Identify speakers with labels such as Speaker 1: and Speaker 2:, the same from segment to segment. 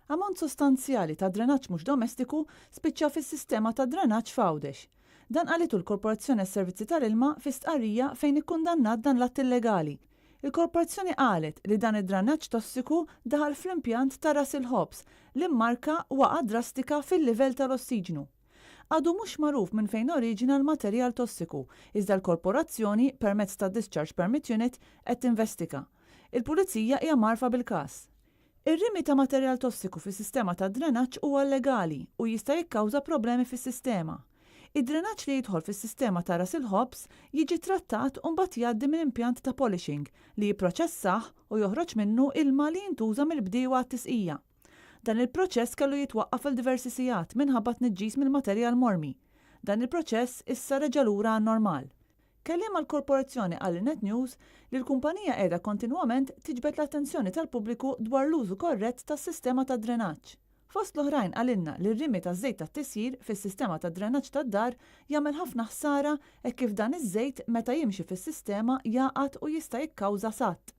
Speaker 1: Ammont sostanzjali ta' drenaġġ mhux domestiku spiċċa fis-sistema ta' drenaġġ f'Għawdex. Dan qalitu l-Korporazzjoni għas-Servizzi tal-Ilma fi stqarrija fejn ikkundannat dan l-att illegali. Il-Korporazzjoni qalet li dan id-drenaġġ tossiku daħal fl-impjant ta' ras il-Ħobż li mmarka waqa' drastika fil-livell tal-ossiġnu. Għadu mhux magħruf minn fejn oriġina l-materjal tossiku, iżda l-korporazzjoni permezz ta' Discharge Permit Unit qed tinvestiga. Il-Pulizija hija marfa bil-każ. Ir-rimi ta' materjal tossiku fis-sistema ta' drenaġġ huwa legali u jista' jikkawża problemi fis-sistema. Id-drenaġġ li jidħol fis-sistema ta' ras il-Ħobż jiġi trattat u mbagħad jgħaddi minn impjant ta' polishing li jipproċessah u joħroġ minnu ilma li jintuża mill-bdiewa għat-tisqija. Dan il-proċess kellu jitwaqqaf għal diversi sigħat minħabba tniġġis mill-materjal mormi. Dan il-proċess issa reġa' lura għan-normal. Kelliem għall-korporazzjoni għal Net News li l-kumpanija qiegħda kontinwament tiġbed l-attenzjoni tal-pubbliku dwar l-użu korrett tas-sistema ta' drenaġġ. Fost l-oħrajn għalinna li r-rimi ta' żejt tat-tisjir fis-sistema ta' drenaġġ tad-dar jagħmel ħafna ħsara hekk kif dan iż-żejt meta jimxi fis-sistema jaqgħad u jista' jikkawża satt.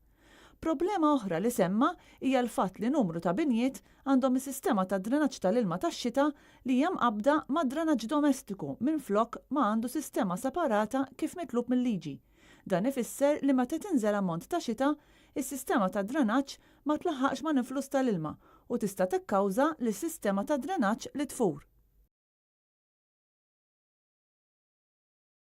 Speaker 1: Problema oħra li semma hija l-fatt li numru ta' binjiet għandhom is-sistema ta' drenaġġ tal-ilma tax-xita li hija mqabbda ma' drenaġġ domestiku minflok ma għandu sistema separata kif mitlub mill-liġi. Dan ifisser li meta tinżel ammont ta' xita, is-sistema ta' drenaġġ ma tlaħħaqx ma' influss tal-ilma u tista' tikkawża lis-sistema ta' drenaġġ li tfur.